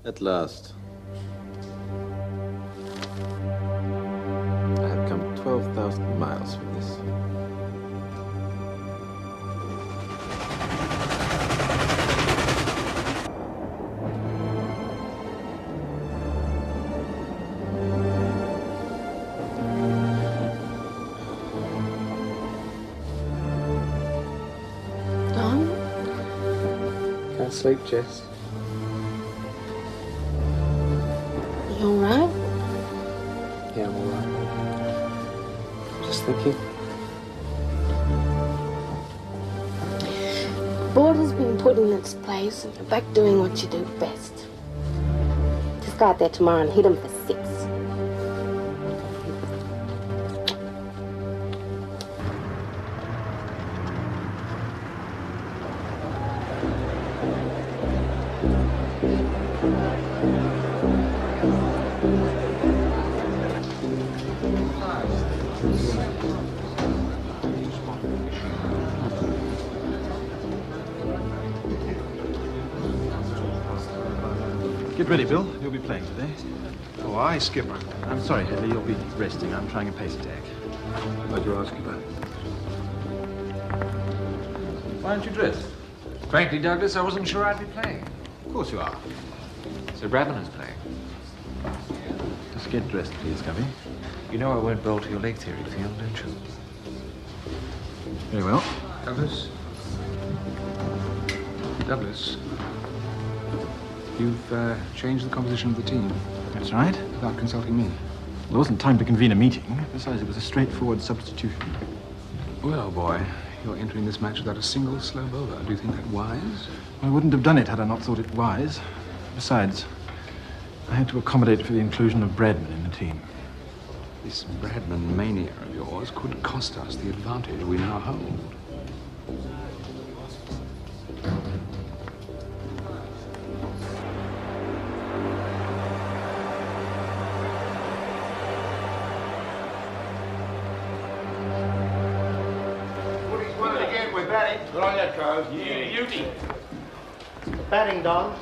At last. I have come 12,000 miles for this. Don? Can't sleep, Jess. You all right? Yeah, I'm all right. Just thinking. Border's been put in its place and you're back doing what you do best. Just go out there tomorrow and hit him for 6. Get ready, Bill. You'll be playing today. Oh, aye, Skipper. I'm sorry, Hedley. You'll be resting. I'm trying a pace attack. Glad you asked, Skipper. Why aren't you dressed? Frankly, Douglas, I wasn't sure I'd be playing. Of course you are. Sir Bradman is playing. Just get dressed, please, Cubby. You know I won't bowl to your leg theory field, don't you? Very well. Douglas? Douglas? You've changed the composition of the team That's right. without consulting me. There wasn't time to convene a meeting. Besides, it was a straightforward substitution. Well, boy, you're entering this match without a single slow bowler. Do you think that wise? I wouldn't have done it had I not thought it wise. Besides, I had to accommodate for the inclusion of Bradman in the team. This Bradman mania of yours could cost us the advantage we now hold. Good on you, Carl. Yeah, beauty. Batting, Don.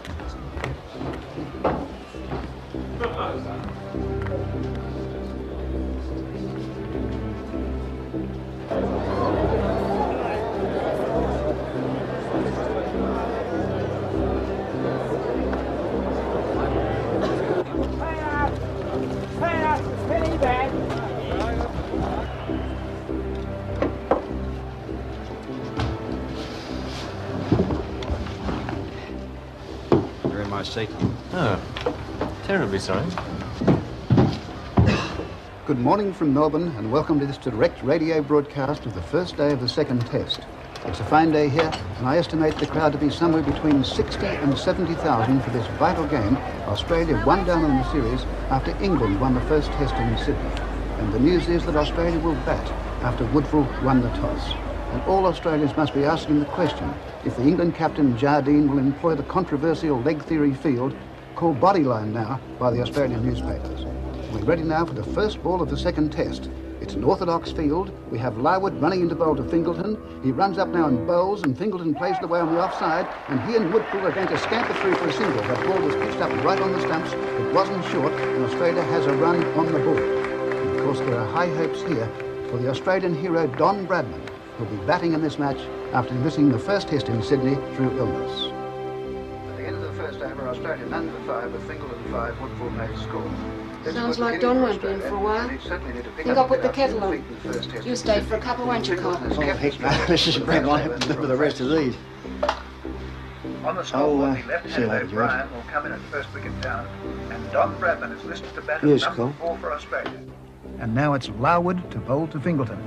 You're in my seat. Oh, terribly sorry. Good morning from Melbourne and welcome to this direct radio broadcast of the first day of the second test. It's a fine day here and I estimate the crowd to be somewhere between 60 and 70,000 for this vital game. Australia won down on the series after England won the first test in Sydney. And the news is that Australia will bat after Woodville won the toss. And all Australians must be asking the question if the England captain Jardine will employ the controversial leg theory field called Bodyline now by the Australian newspapers. We're ready now for the first ball of the second test. It's an orthodox field. We have Larwood running into bowl to Fingleton. He runs up now and bowls, and Fingleton plays it away on the offside, and he and Woodville are going to scamper through for a single. That ball was pitched up right on the stumps. It wasn't short, and Australia has a run on the ball. And of course, there are high hopes here for the Australian hero Don Bradman, who'll be batting in this match after missing the first test in Sydney through illness. At the end of the first over, Australia none for 5 with Fingleton 5, Woodville made score. Sounds like Don won't be in for a while. Think I'll put the kettle on. You stayed for a couple, won't you, Carl? Oh, heck no. This is bring on with the rest of these. On the scoreboard, the left-hand O'Brien will come in at first wicket down, and Don Bradman is listed to bat at number 4 for Australia. And now it's Larwood to bowl to Fingleton.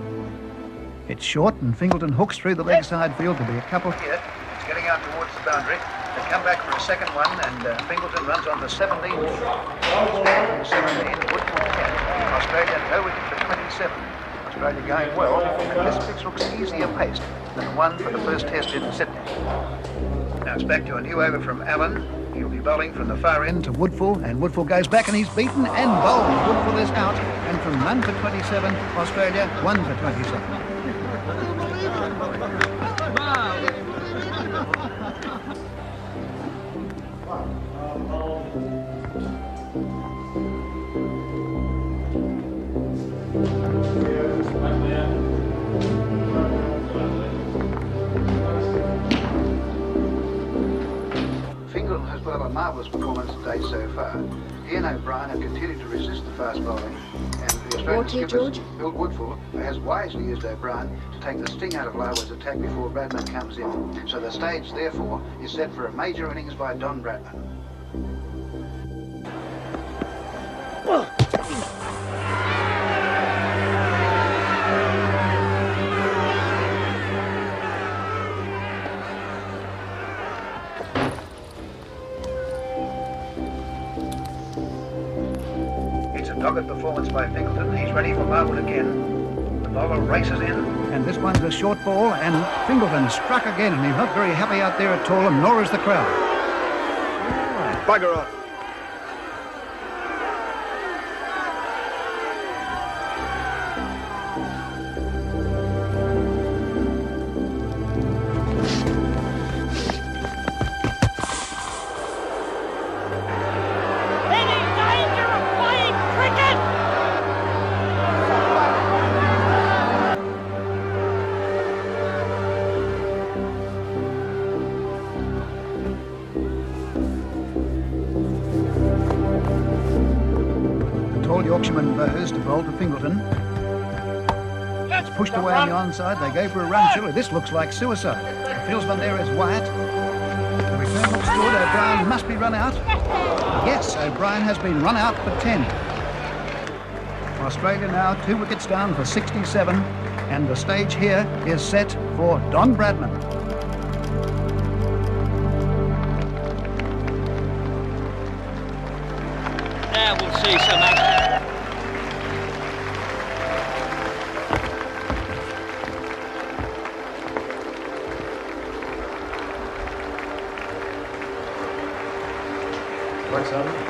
It's short and Fingleton hooks through the leg side field to be a couple. Here, it's getting out towards the boundary. They come back for a second one, and Fingleton runs on to 17. 17, Woodville 10. Australia no wicket for 27. Australia going well, and this pitch looks easier paced than the one for the first test in Sydney. Now it's back to a new over from Allen. He'll be bowling from the far end To Woodville, and Woodville goes back and he's beaten and bowled. Woodville is out, and from none for 27, Australia 1 for 27. has put up a marvellous performance to date so far. He and O'Brien have continued to resist the fast bowling, and the Australian skipper, Bill Woodfull, has wisely used O'Brien to take the sting out of Larwood's attack before Bradman comes in. So the stage, therefore, is set for a major innings by Don Bradman. Dogged performance by Fingleton. He's ready for Marwood again. The bowler races in. And this one's a short ball, and Fingleton struck again, and he's not very happy out there at all, and nor is the crowd. Bugger off. Yorkshireman Bowes to bowl to Fingleton. It's pushed away on the onside. They go for a run. Surely this looks like suicide. The fieldsman there is Wyatt. The return looks good. O'Brien must be run out. Yes, O'Brien has been run out for 10. Australia now 2 wickets down for 67, and the stage here is set for Don Bradman. Now we'll see some action. Works on.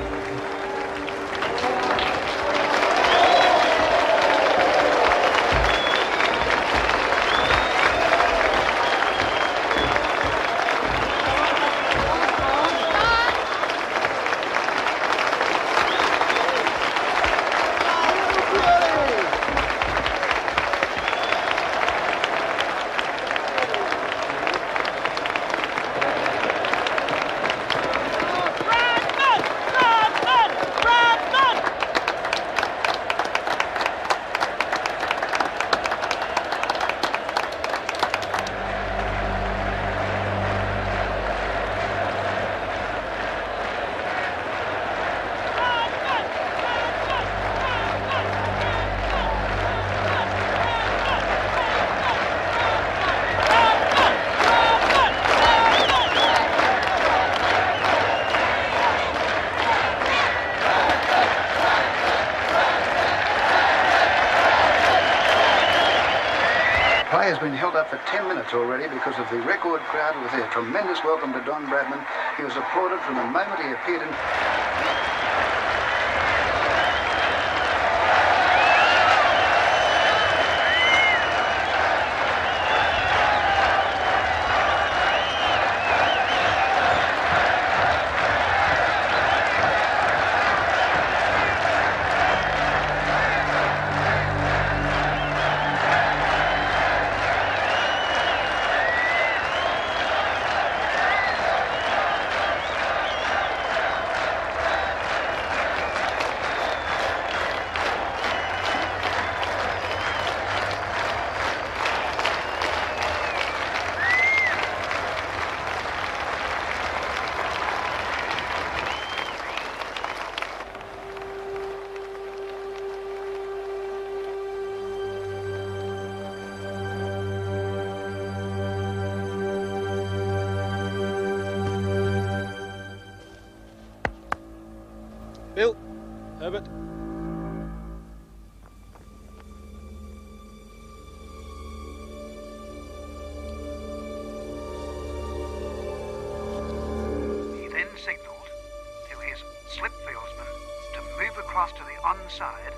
Play has been held up for 10 minutes already because of the record crowd with their tremendous welcome to Don Bradman. He was applauded from the moment he appeared in... Bill, Herbert. He then signalled to his slip fieldsman to move across to the onside.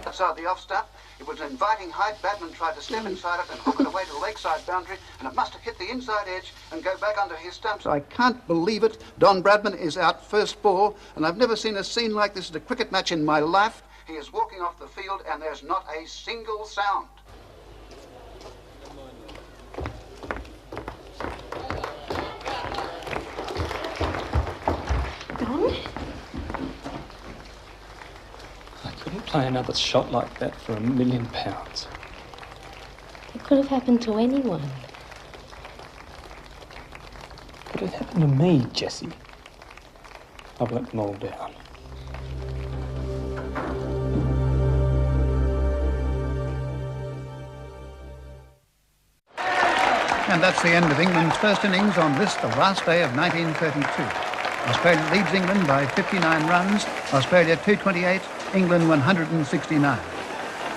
outside the off stump. It was an inviting height. Batman tried to step inside it and hook it away to the lakeside boundary, and it must have hit the inside edge and go back under his stumps. I can't believe it. Don Bradman is out first ball, and I've never seen a scene like this at a cricket match in my life. He is walking off the field, and there's not a single sound. Don? I couldn't play another shot like that for £1 million. It could have happened to anyone. But it happened to me, Jessie. I've let them all down. And that's the end of England's first innings on this, the last day of 1932. Australia leads England by 59 runs, Australia 228, England 169.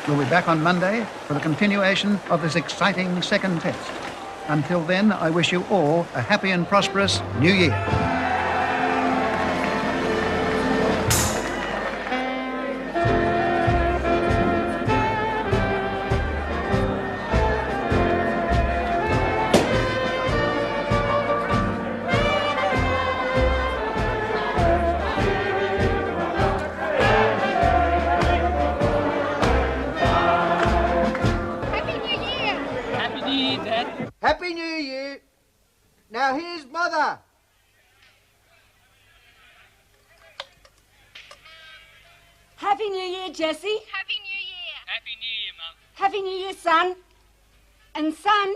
We'll be back on Monday for the continuation of this exciting second test. Until then, I wish you all a happy and prosperous New Year. Happy New Year. Now here's Mother. Happy New Year, Jessie. Happy New Year. Happy New Year, Mum. Happy New Year, son. And son,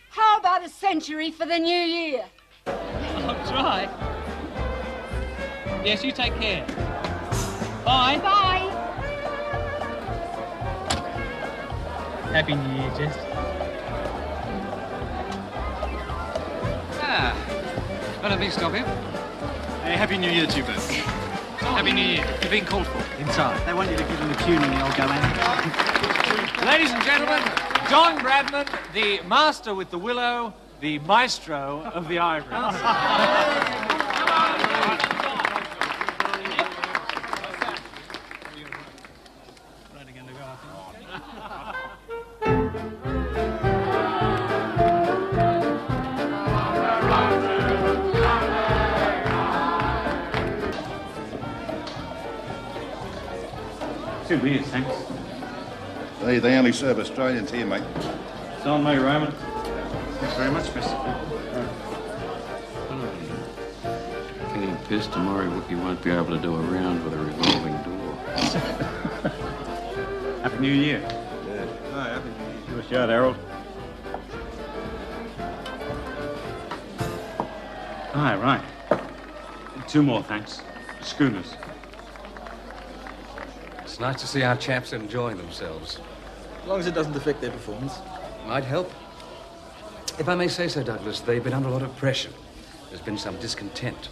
how about a century for the new year? I'll try. Yes, you take care. Bye. Bye. Happy New Year, Jess. I don't think stop here. Hey, Happy New Year to you both. Happy New Year. You're being called for. Inside. They want you to give them the tune and they'll go in. Ladies and gentlemen, John Bradman, the master with the willow, the maestro of the ivory. Two beers, thanks. They only serve Australians here, mate. It's on me, Raymond. Thanks very much, Mr. Getting pissed tomorrow, you won't be able to do a round with a revolving door. Happy New Year. Yeah. No, happy New Year. Give us a shot, Harold. Aye, right. Two more, thanks. Schooners. It's nice to see our chaps enjoying themselves. As long as it doesn't affect their performance. Might help. If I may say so, Douglas, they've been under a lot of pressure. There's been some discontent.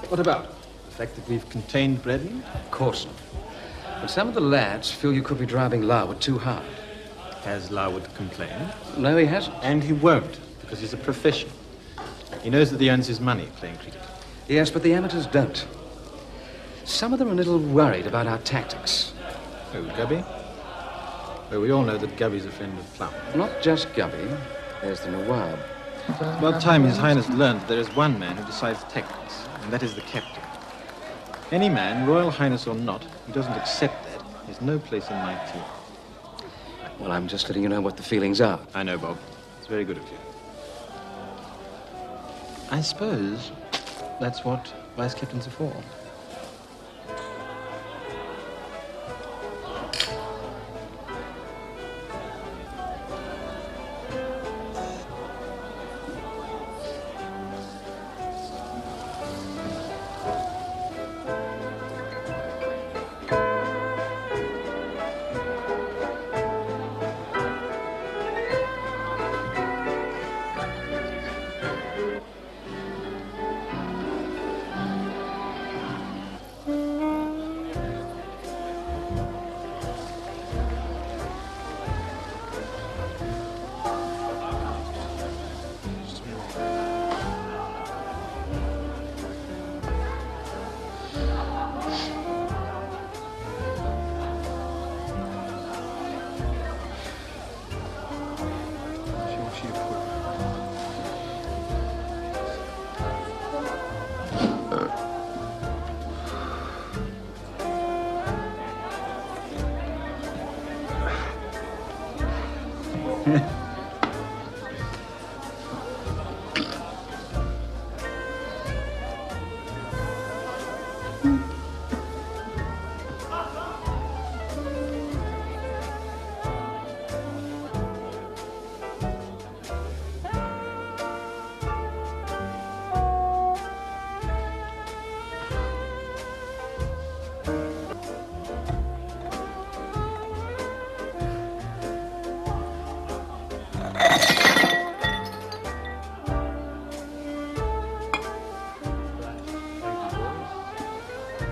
What about? The fact that we've contained Bradman? Of course not. But some of the lads feel you could be driving Larwood too hard. Has Larwood complained? No, he hasn't. And he won't, because he's a professional. He knows that he earns his money playing cricket. Yes, but the amateurs don't. Some of them are a little worried about our tactics. Oh, Gubby? Well, we all know that Gubby's a friend of Plum. Not just Gubby. There's the Nawab. It's about time His Highness learned that there is one man who decides tactics, and that is the captain. Any man, Royal Highness or not, who doesn't accept that, has no place in my team. Well, I'm just letting you know what the feelings are. I know, Bob. It's very good of you. I suppose that's what vice captains are for.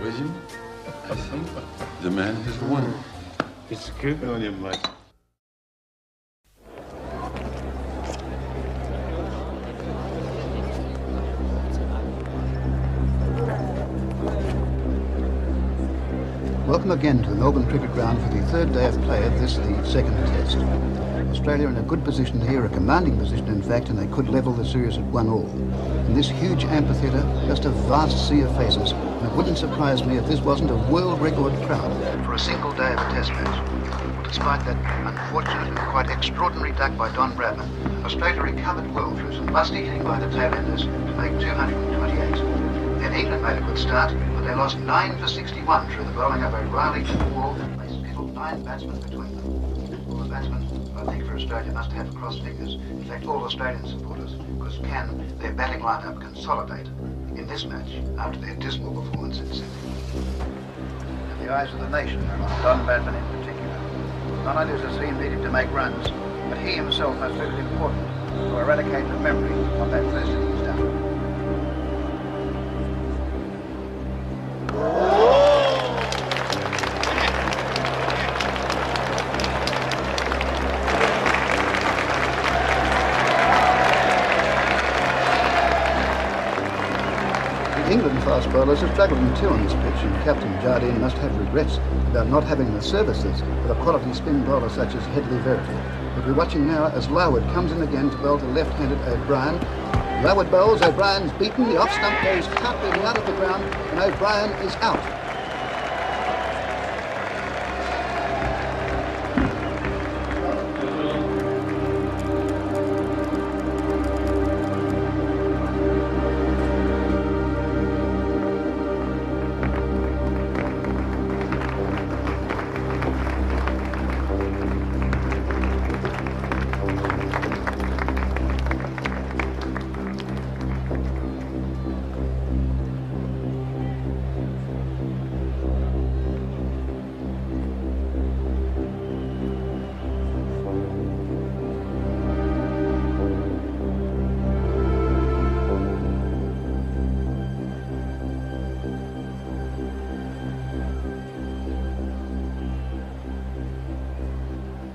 William, I think the man has won. It's good. On you, Mike. Welcome again to the Melbourne Cricket Ground for the third day of play of this, the second test. Australia in a good position here, a commanding position in fact, and they could level the series at 1-1. In this huge amphitheatre, just a vast sea of faces, and it wouldn't surprise me if this wasn't a world record crowd for a single day of a test match. Despite that unfortunate and quite extraordinary duck by Don Bradman, Australia recovered well through some lusty hitting by the tail-enders to make 228. Then England made a good start, but they lost 9 for 61 through the bowling of O'Reilly and Wall. They skittled 9 batsmen between them. All the batsmen, I think for Australia, must have crossed fingers. In fact, all Australian supporters, because can their batting lineup consolidate in this match after their dismal performance in Sydney? And the eyes of the nation are on Don Bradman in particular. Not only does he needed to make runs, but he himself has felt it important to eradicate the memory of that first innings down. England fast bowlers have struggled in two on this pitch, and Captain Jardine must have regrets about not having the services of a quality spin bowler such as Headley Verity. But we're watching now as Larwood comes in again to bowl to left-handed O'Brien. Larwood bowls, O'Brien's beaten, the off-stump goes comfortably out of the ground, and O'Brien is out.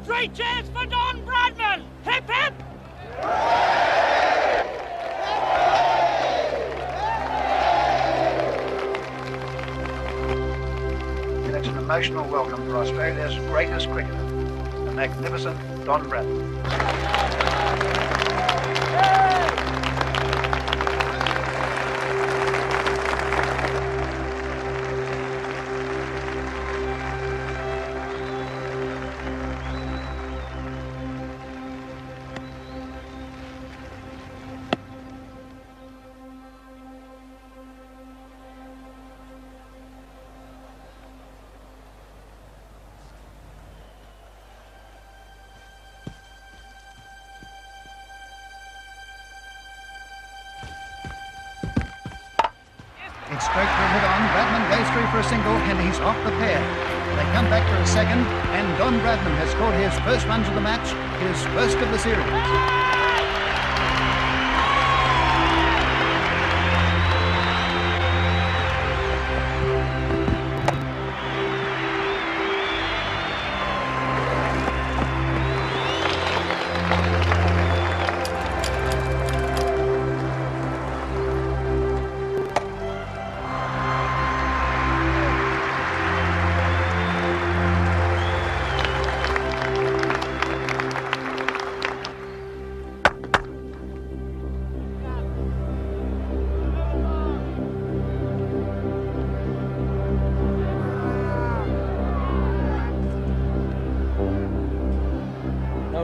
Three cheers for Don Bradman! Hip hip! And it's an emotional welcome for Australia's greatest cricketer, the magnificent Don Bradman. It's straight for a hit on. Bradman goes through for a single, and he's off the pair. They come back for a second, and Don Bradman has scored his first runs of the match, his first of the series.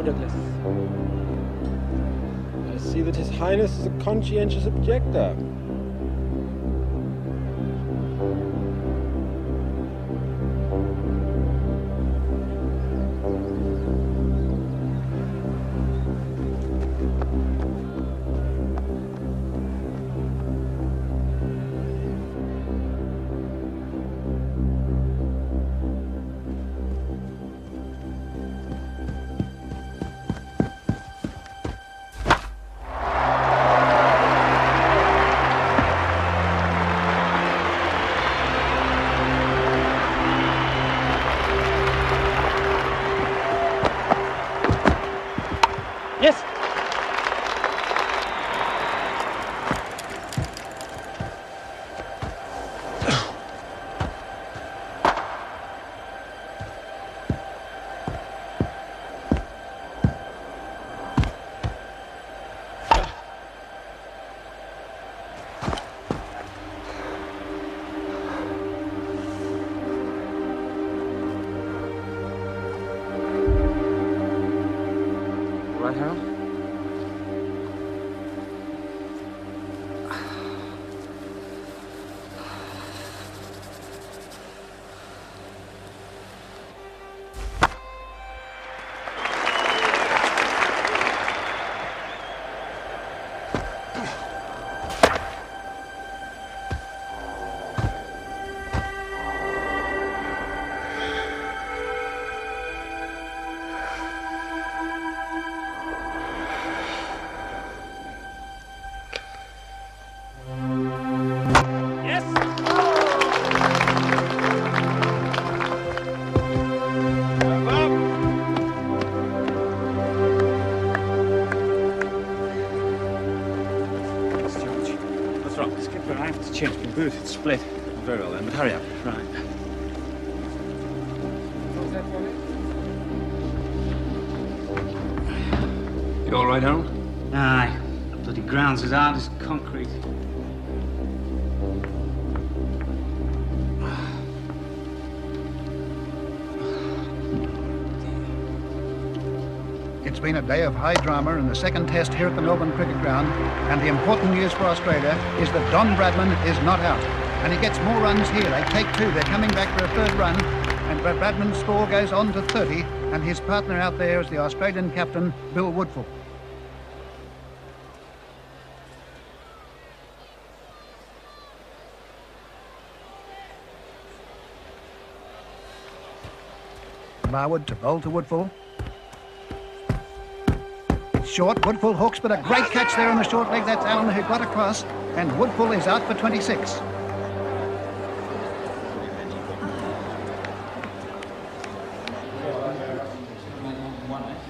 Douglas. I see that His Highness is a conscientious objector. Yes! Right, Harold? What's wrong? Skipper, I have to change my boot. It's split. Very well then, but hurry up. Right. You all right, Harold? Aye. Bloody ground's as hard as concrete. It's been a day of high drama in the second test here at the Melbourne Cricket Ground, and the important news for Australia is that Don Bradman is not out, and he gets more runs here. They take two, they're coming back for a third run, and Bradman's score goes on to 30, and his partner out there is the Australian captain, Bill Woodfull. Barwood to bowl to Woodfull. Short, Woodfull hooks, but a great catch there on the short leg. That's Allen who got across, and Woodfull is out for 26.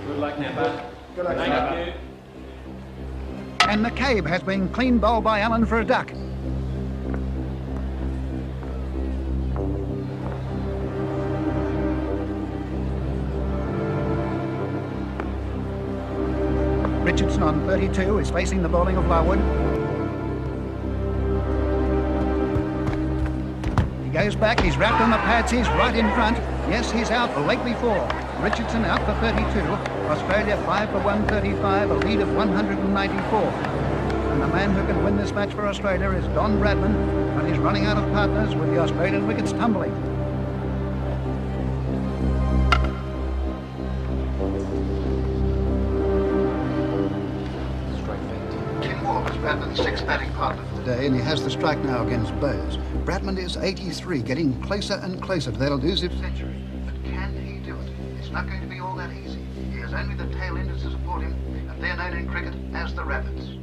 Good luck now, bud. Good luck, thank you. And McCabe has been clean bowled by Allen for a duck. Richardson on 32 is facing the bowling of Larwood. He goes back, he's wrapped on the pads, he's right in front. Yes, he's out late before. Richardson out for 32. Australia 5 for 135, a lead of 194. And the man who can win this match for Australia is Don Bradman, but he's running out of partners with the Australian wickets tumbling. Bradman's sixth batting partner for the day, and he has the strike now against Bowes. Bradman is 83, getting closer and closer to that elusive century. But can he do it? It's not going to be all that easy. He has only the tail enders to support him, and they're known in cricket as the Rabbits.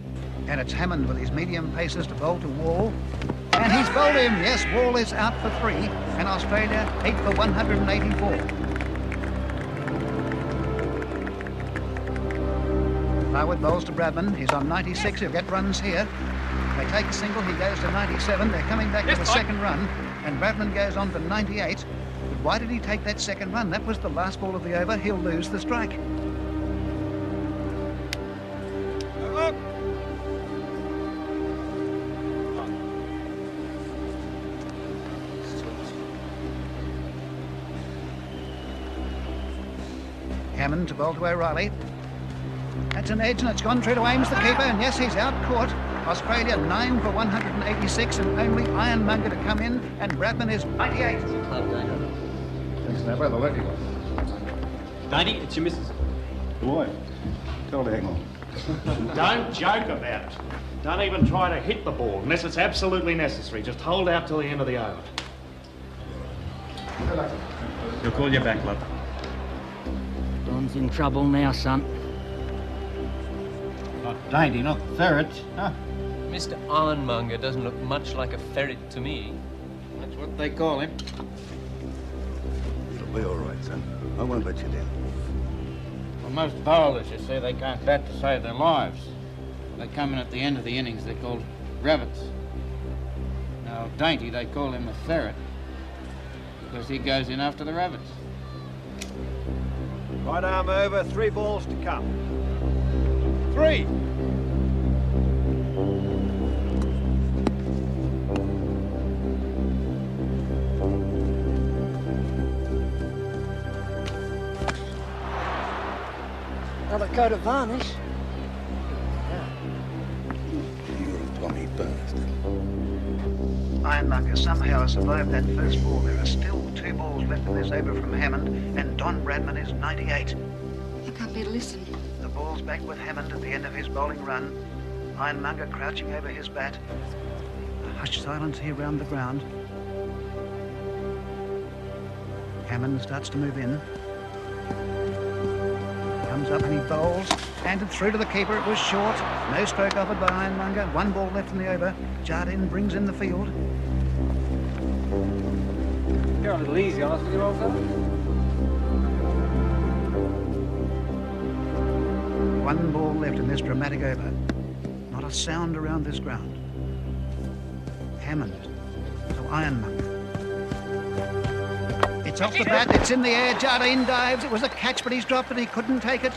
And it's Hammond with his medium paces to bowl to Wall. And he's bowled him. Yes, Wall is out for 3, and Australia 8 for 184. Larwood bowls to Bradman. He's on 96. He'll get runs here. They take a single. He goes to 97. They're coming back to the second run. And Bradman goes on to 98. But why did he take that second run? That was the last ball of the over. He'll lose the strike. Hammond to bowl to O'Reilly. That's an edge and it's gone through to Ames, the keeper, and yes, he's out caught. Australia 9 for 186 and only Ironmonger to come in, and Bradman is 98. Thanks, Snapper. The lucky one. Dainty, it's your missus. Boy, tell her to hang on. Don't joke about it. Don't even try to hit the ball unless it's absolutely necessary. Just hold out till the end of the over. He'll call you back, love. Don's in trouble now, son. Not Dainty, not the ferret. Huh? Mr. Ironmonger doesn't look much like a ferret to me. That's what they call him. It'll be all right, son. I won't let you down. Well, most bowlers, you see, they can't bat to save their lives. They come in at the end of the innings, they're called rabbits. Now, Dainty, they call him a ferret because he goes in after the rabbits. Right arm over, 3 balls to come. 3. Another coat of varnish. You're a plummy bastard. Ironmonger somehow survived that first ball. There are still 2 balls left in this over from Hammond, and Don Bradman is 98. I can't bear to listen. The ball's back with Hammond at the end of his bowling run. Ironmonger crouching over his bat. A hushed silence here round the ground. Hammond starts to move in. Comes up and he bowls. Handed through to the keeper. It was short. No stroke offered by Ironmonger. 1 ball left in the over. Jardine brings in the field. You're a little easy on us with your old fella. 1 ball left in this dramatic over. Not a sound around this ground. Hammond to Ironmonger. It's off the bat, it's in the air, Jardine dives. It was a catch, but he's dropped it, he couldn't take it.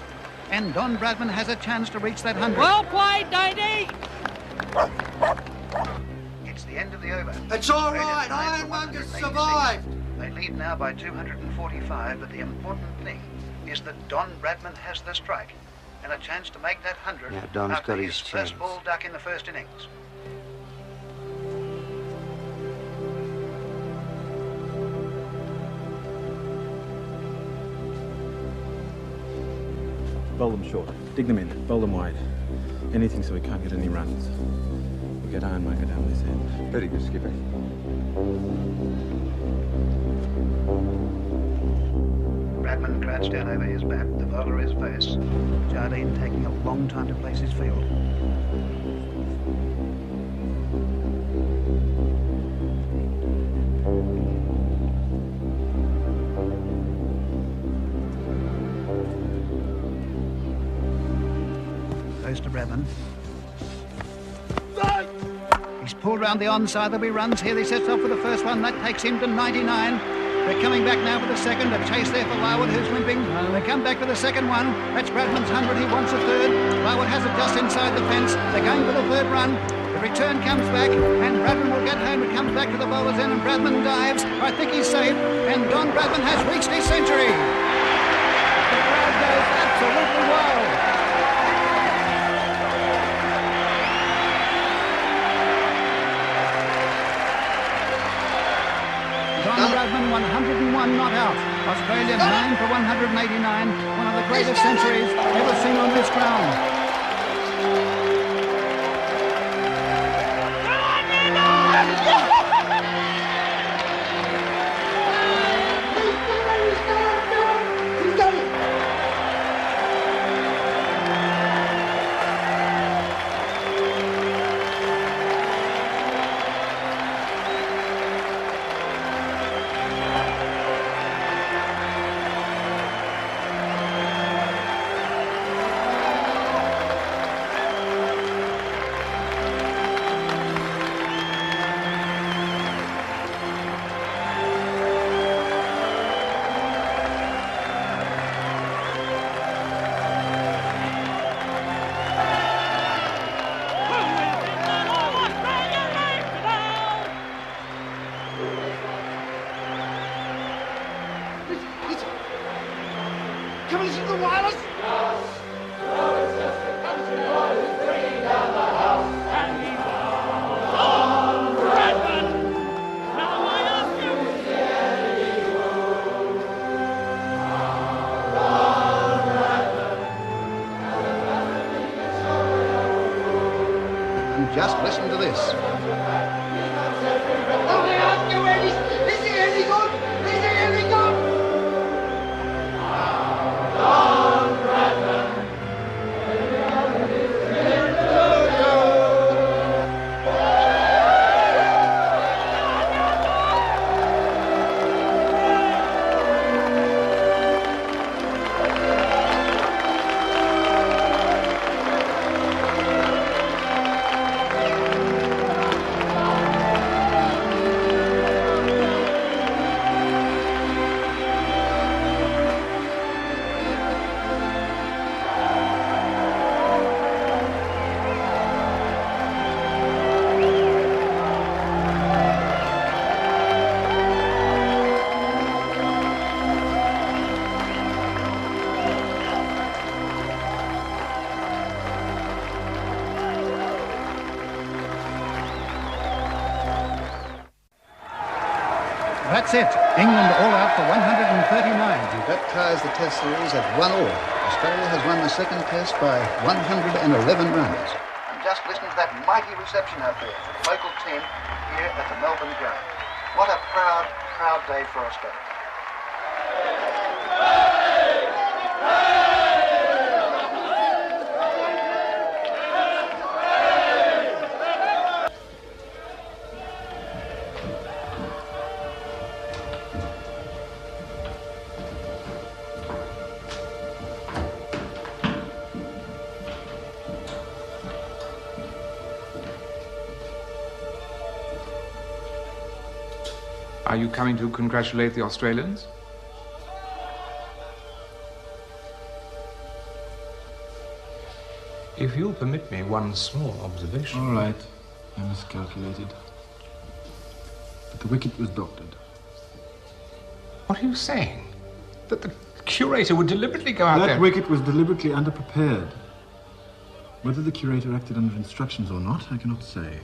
And Don Bradman has a chance to reach that 100. Well played, Dainty! It's the end of the over. It's all right, Ironmonger survived. They lead now by 245, but the important thing is that Don Bradman has the strike and a chance to make that 100 Yeah, Don's after got his his first chance. ball duck in the first innings. Bowl them short. Dig them in. Bowl them wide. Anything so we can't get any runs. We'll get Ironmonger down this end. Very good, skipper. Bradman crouched down over his bat. The bowler is first. Jardine taking a long time to place his field. Goes to Bradman. He's pulled round the onside. There'll be runs here. He sets off for the first one. That takes him to 99. They're coming back now for the second. A chase there for Larwood, who's limping. They come back for the second one. That's Bradman's 100. He wants a third. Larwood has it just inside the fence. They're going for the third run. The return comes back, and Bradman will get home. It comes back to the bowler's end, and Bradman dives. I think he's safe, and Don Bradman has reached his century. The crowd goes absolutely wild. Don Bradman, 101 not out. Australia 9 for 189. One of the greatest centuries ever seen on this ground. Come and listen to the wireless. And just listen to this. Is he any good? Is he any good? That's it. England all out for 139. That ties the Test series at 1-1. Australia has won the second Test by 111 runs. And just listen to that mighty reception out there for the local team here at the Melbourne ground. What a proud, proud day for Australia. Are you coming to congratulate the Australians? If you'll permit me one small observation. All right. I miscalculated. But the wicket was doctored. What are you saying? That the curator would deliberately go out there? That wicket was deliberately underprepared. Whether the curator acted under instructions or not, I cannot say.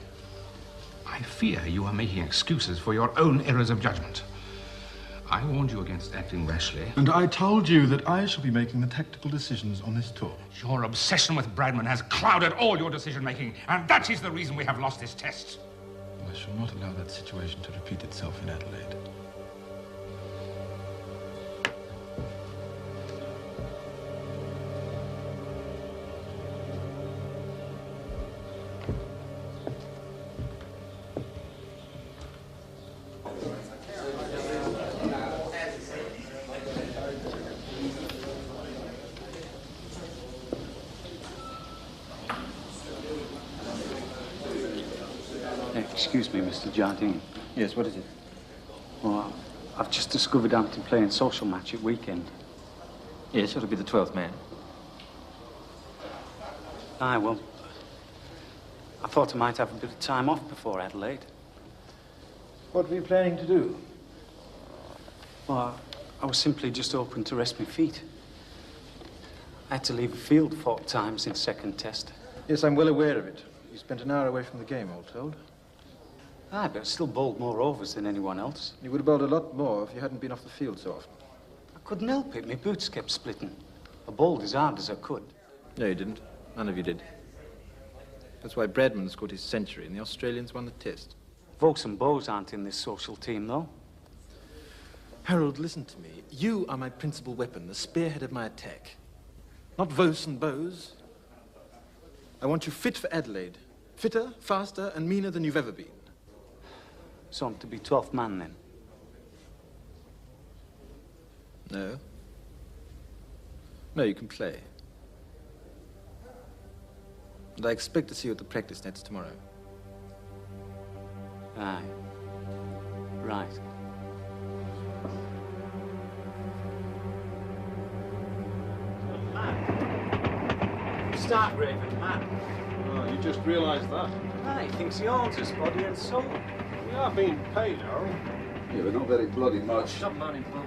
I fear you are making excuses for your own errors of judgment. I warned you against acting rashly. And I told you that I shall be making the tactical decisions on this tour. Your obsession with Bradman has clouded all your decision-making, and that is the reason we have lost this test. I shall not allow that situation to repeat itself in Adelaide. Excuse me, Mr. Jardine. Yes, what is it? Well, I've just discovered I'm to play in social match at weekend. Yes, it'll be the 12th man. Aye, well, I thought I might have a bit of time off before Adelaide. What were you planning to do? Well, I was simply just hoping to rest my feet. I had to leave the field 4 times in second test. Yes, I'm well aware of it. You spent an hour away from the game, all told. Aye, but I still bowled more overs than anyone else. You would have bowled a lot more if you hadn't been off the field so often. I couldn't help it. My boots kept splitting. I bowled as hard as I could. No, you didn't. None of you did. That's why Bradman scored his century and the Australians won the Test. Vokes and Bows aren't in this social team, though. Harold, listen to me. You are my principal weapon, the spearhead of my attack. Not Vos and Bows. I want you fit for Adelaide. Fitter, faster, and meaner than you've ever been. So I'm to be 12th man, then? No. No, you can play. And I expect to see you at the practice nets tomorrow. Aye. Right. Start raving mad. Oh, you just realised that? Aye, he thinks he owns us, body and soul. We are being paid, Harold. Yeah, but not very bloody much. Stop moaning, Paul.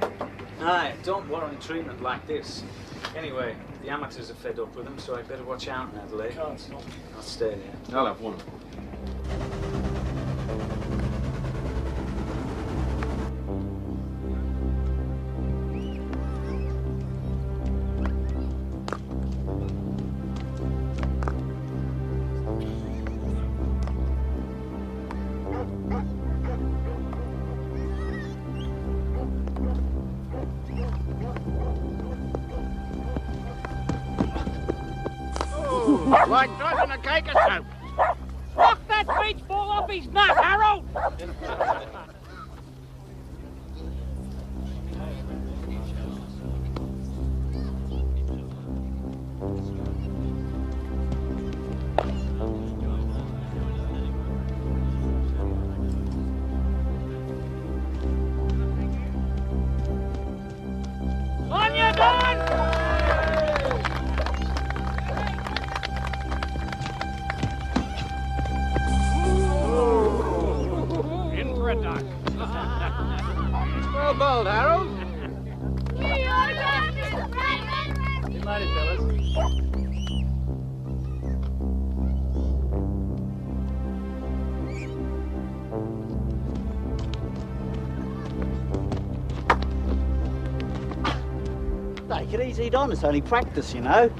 Aye, don't warrant treatment like this. Anyway, the amateurs are fed up with them, so I'd better watch out in Adelaide. I'll stay there. I'll have one. Like tossing a cake of soap. Knock that beach ball off his nut, Harold! On your gun! Well bowled, Harold. Good night, fellas. Take it easy, Don. It's only practice, you know.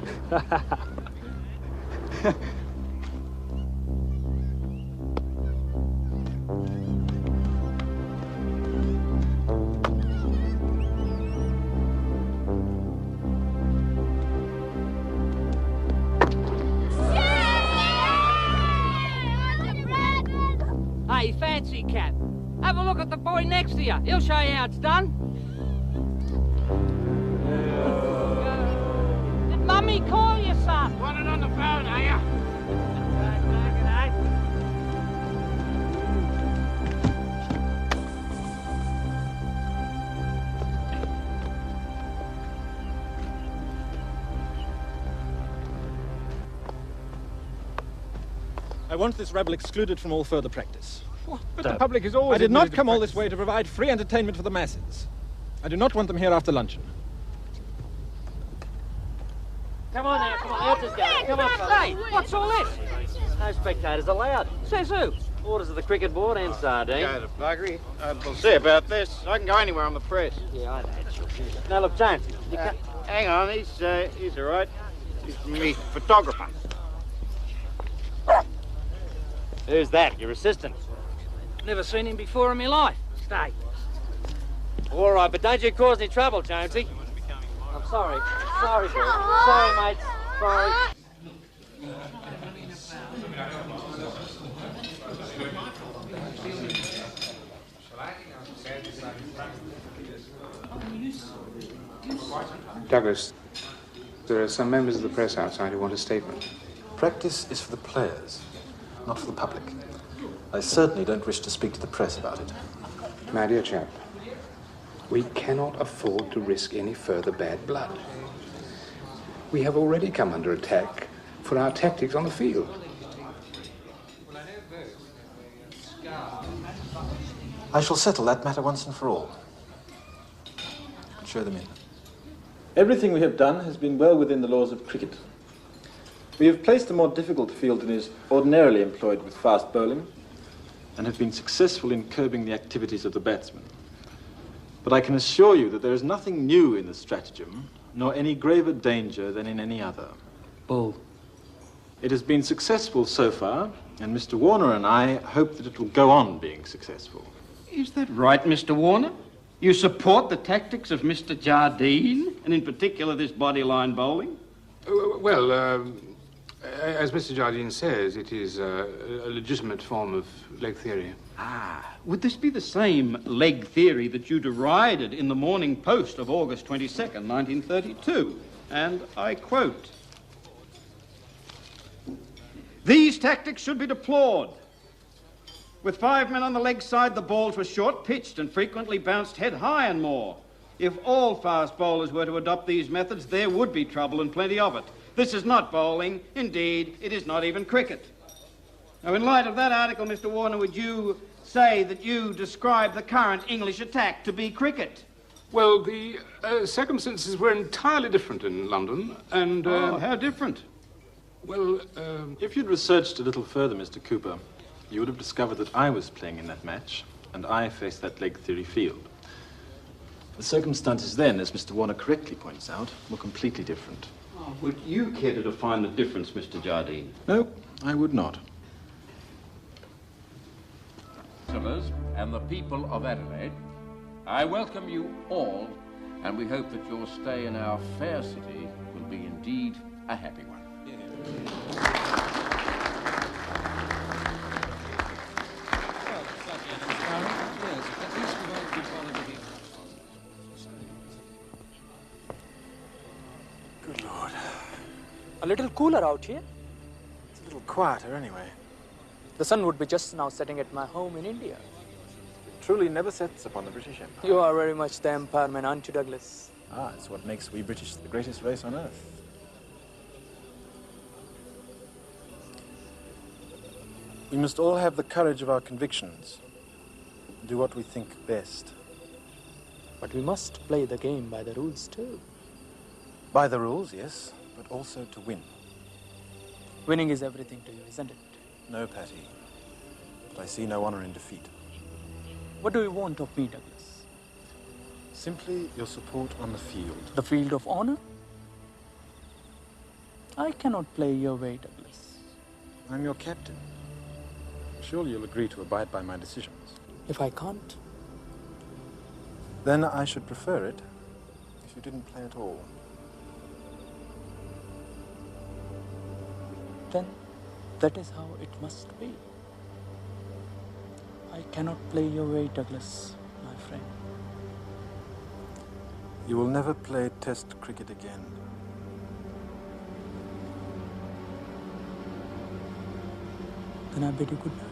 Hey, fancy cat. Have a look at the boy next to you. He'll show you how it's done. Did Mummy call you, son? Want it on the phone, are ya? I want this rabble excluded from all further practice. But the public is always... I did not admitted to come all this practice. way to provide free entertainment for the masses. I do not want them here after luncheon. Come on now, come on. Let's just go. Come on, fellas. Hey, what's all this? No spectators allowed. Says who? Orders of the cricket board and Sardine. Go to buggery. We'll see about this. I can go anywhere on the press. Yeah, I know. Now look, James, you can't... Hang on, he's all right. He's me photographer. Who's that? Your assistant? Never seen him before in my life. Stay. All right, but don't you cause any trouble, Jamesy. I'm sorry. Sorry, boy. Sorry, mate. Sorry. Douglas, there are some members of the press outside who want a statement. Practice is for the players, not for the public. I certainly don't wish to speak to the press about it. My dear chap, we cannot afford to risk any further bad blood. We have already come under attack for our tactics on the field. I shall settle that matter once and for all. Show them in. Everything we have done has been well within the laws of cricket. We have placed a more difficult field than is ordinarily employed with fast bowling, and have been successful in curbing the activities of the batsmen. But I can assure you that there is nothing new in the stratagem, nor any graver danger than in any other. Bull. It has been successful so far, and Mr. Warner and I hope that it will go on being successful. Is that right, Mr. Warner? You support the tactics of Mr. Jardine, and in particular this bodyline bowling? As Mr. Jardine says, it is a legitimate form of leg theory. Ah, would this be the same leg theory that you derided in the Morning Post of August 22nd, 1932? And I quote, "These tactics should be deplored. With 5 men on the leg side, the balls were short-pitched and frequently bounced head high and more. If all fast bowlers were to adopt these methods, there would be trouble and plenty of it. This is not bowling. Indeed, it is not even cricket." Now, in light of that article, Mr. Warner, would you say that you describe the current English attack to be cricket? Well, the circumstances were entirely different in London, and... Oh, how different? Well, If you'd researched a little further, Mr. Cooper, you would have discovered that I was playing in that match, and I faced that leg theory field. The circumstances then, as Mr. Warner correctly points out, were completely different. Oh, would you care to define the difference, Mr. Jardine? No, I would not. Customers and the people of Adelaide, I welcome you all, and we hope that your stay in our fair city will be indeed a happy one. Good Lord. A little cooler out here. It's a little quieter anyway. The sun would be just now setting at my home in India. It truly never sets upon the British Empire. You are very much the empire man, aren't you, Douglas? Ah, it's what makes we British the greatest race on earth. We must all have the courage of our convictions. Do what we think best. But we must play the game by the rules too. By the rules, yes, but also to win. Winning is everything to you, isn't it? No, Patty. But I see no honor in defeat. What do you want of me, Douglas? Simply your support on the field. The field of honor? I cannot play your way, Douglas. I'm your captain. Surely you'll agree to abide by my decisions. If I can't? Then I should prefer it if you didn't play at all. Then that is how it must be. I cannot play your way, Douglas, my friend. You will never play Test cricket again. Then I bid you good night.